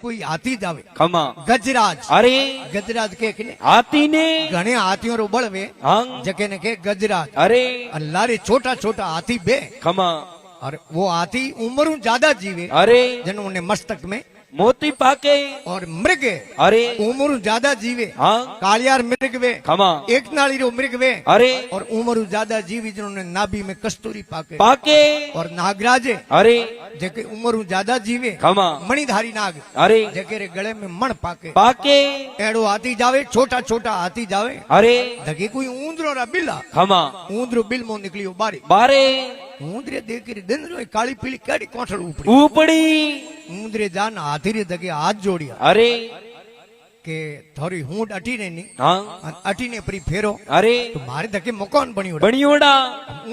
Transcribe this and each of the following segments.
कोई हाथी जावे खमा गजराज अरे गजराज के हाथी ने घणे हाथियों रो बळवे हंग जके ने के गजराज अरे लारे छोटा छोटा हाथी बे खमा और वो हाथी उम्र ज्यादा जीवे अरे जिन्होंने मस्तक में मोती पाके और मृग अरे उम्र ज्यादा जीवे हाँ कालियार मृग वे खमा एक नाली रो मृग वे अरे और उम्र ज्यादा जीवी जिन्होंने नाभि में कस्तूरी पाके पाके और नागराजे अरे जेके उम्र ज्यादा जीवे खमा मणिधारी नाग अरे जेके रे गले में मण पाके पाके एड़ो हाथी जावे छोटा छोटा हाथी जावे अरे धके कोई ऊंदरो रा बिल्ला खमा ऊंदरो बिल मो निकलियो बारी बारे ऊंदरे देख रे दिन रो काली पीली केड़ी कोठड़ उपड़ी ऊपड़ी ऊंदरे जान हाथी रे धके हाथ जोड़िया अरे के थोड़ी हूंड अटी ने नी हाँ अटी ने परी फेरो अरे तो मारे धके मकान बनियो बणियोड़ा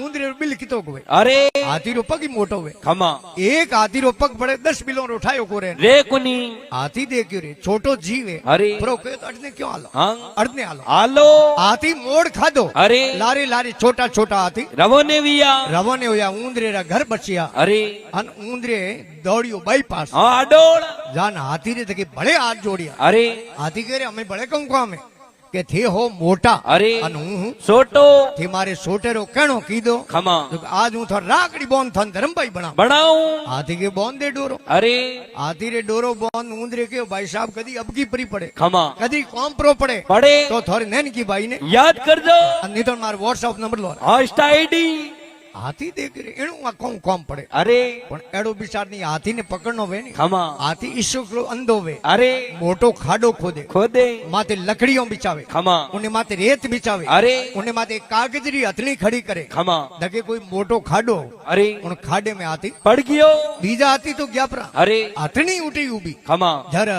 ऊंदरे रो बिल कितो गवे अरे हाथी रो पग ही मोटो वे खमा एक हाथी रो पग बड़े 10 बिलों रो उठायो को रे रे कुनी हाथी देखियो रे छोटो जीव है अरे प्रो के तो अड़ने क्यों आलो हाँ अड़ने आलो आलो हाथी मोड़ खादो अरे लारे लारे छोटा छोटा हाथी रवो ने विया रवाने होया ऊंदरे रा घर बचिया अरे अन ऊंदरे दौड़ियो बाईपास हाँ अडोड़ जान हाथी रे तके बड़े हाथ जोड़िया अरे हाथी कह रे हमें बड़े कहूं काम है के थे हो मोटा अरे अन हूं सोटो थे मारे सोटेरो कहणो कीधो खमा तो आज हूं थोड़ा राकड़ी बोन थन धर्मभाई बना बनाऊ हाथी के बोन दे डोरो अरे हाथी रे डोरो बोन ऊंदरे के भाई साहब कदी अब की परी पड़े खमा कदी कॉम प्रो पड़े पड़े तो थोड़े नैन की भाई ने याद कर दो नहीं तो मार व्हाट्सएप नंबर लो हाँ इंस्टा आईडी हाथी देख रे एणु कौन कॉम पड़े अरे पण एड़ो बिचार नहीं हाथी ने पकड़नो वे नहीं खमा हाथी ईशो को अंधो वे अरे मोटो खाडो खोदे खोदे माथे लकड़ियों बिछावे खमा उन्हें माथे रेत बिछावे अरे उन्हें माथे कागजरी हथनी खड़ी करे खमा लगे कोई मोटो खाडो अरे उन खाडे में हाथी पड़ गयो बीजा हाथी तो गया परा अरे हथनी उठी उभी खमा धर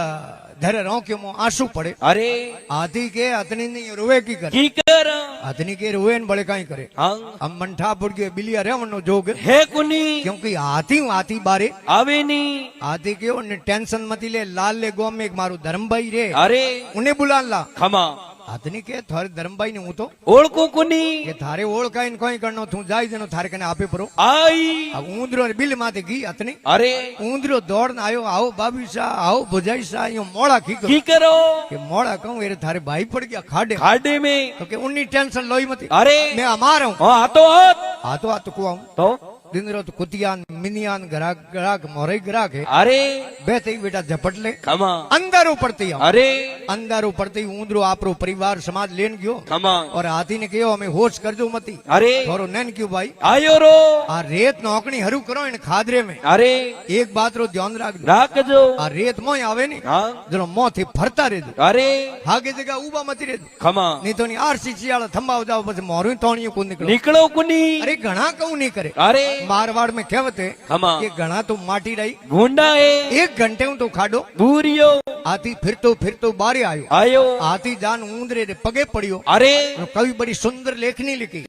धर रो के मुंह आंसू पड़े अरे हाथी के हथनी नहीं रोवे की करे की कर हथनी के रोवे न बड़े काई करे हाँ हम मंठा पुड़ के बिलिया रेवनो जोग है कुनी क्योंकि हाथी बारे आवे नी हाथी के उन्हें टेंशन मती ले लाल ले गो में एक मारू धर्म भाई रे अरे उन्हें बुला ला खमा हाथनी के थारे धर्म भाई ने हूं तो ओळखू कुनी के थारे ओळखा इन कोई करनो तू जाई जनो थारे कने आपे परो आई अब ऊंदरो बिल माथे घी हथनी अरे ऊंदरो दौड़ न आयो आओ बाबी सा आओ बुझाई सा यो मोड़ा की की करो के मोड़ा कहूं एरे थारे भाई पड़ गया खाडे खाडे में तो के उन्नी टेंशन लोई मती अरे मैं अमार हूं हाँ हाथों हाथ हाथों को आऊं तो दिन रात कुतियान मिनियान ग्राहक ग्राहक मोरे ग्राहक है अरे बेते ही बेटा झपट ले खमा अंदर पड़ती अरे अंदर पड़ती ऊंदरो आपरो परिवार समाज लेन गयो खमा और हाथी ने कहो हमें होश करजो मती अरे थोरो नैन क्यों भाई आयो रो आ रेत नौकनी हरू करो इन खादरे में अरे एक बात रो ध्यान राख दो राख जो आ रेत मोय आवे नी हाँ जरो मोह थी फरता रे दो अरे हागे जगह उबा मती रे दो खमा नहीं तो नहीं आरसीसी वाला थंबा जाओ बस मोरू तोणियो को निकलो निकलो कुनी अरे घना कहूं नहीं करे अरे मारवाड़ में कहवत है खमा कि घना तो माटी रही गुंडा है एक घंटे में तो खाडो बूरियो हाथी फिर तो बारे आयो आयो हाथी जान ऊंदरे रे पगे पड़ियो अरे कवि बड़ी सुंदर लेखनी लिखी